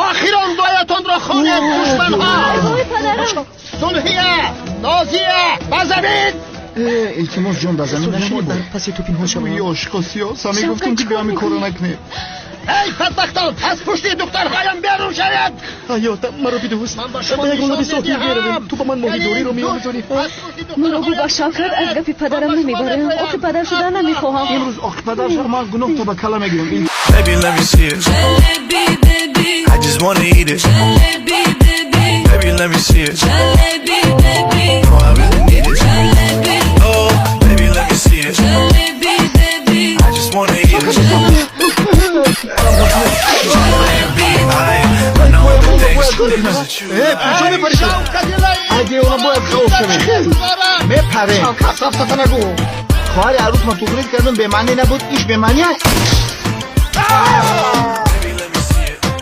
آخیران دایتان را خانه دشمن ها. وای پدرم. صلحیه نازیه بزمین. التماس جان بزمین نشنی پس تو پینها شما یه آشقاسی ها سمی گفتم که بیامی کارو نکنه. ای بدبختان از پشت دکترهایم بیرون شوید. حیاتم مرا بیدوست من با شما یک گلابی ساختی می‌دهم. بیارم تو با من ماهیداری رو می‌آموزانی منو ببخشم کرد از گپی پدرم نمیبره. آخه پدر شدن نمیخواهم. امروز آخ پدر شد من گناه تا به کلا میگیرم. Baby, let me see it. Jalebi, baby. I just wanna eat it. Jalebi, baby. Baby, let me see it. Jalebi, baby. Oh, I really need it. Jalebi, Oh, baby, let me see it. jalebi, baby. I just wanna eat it. I know everything's because of you. کجا میپریشی؟ اگه اونا باید خوف کنیم میپره کساف سفت نگو. خواهر عروس ما تو کردم به معنی نبود ایش به معنی هست.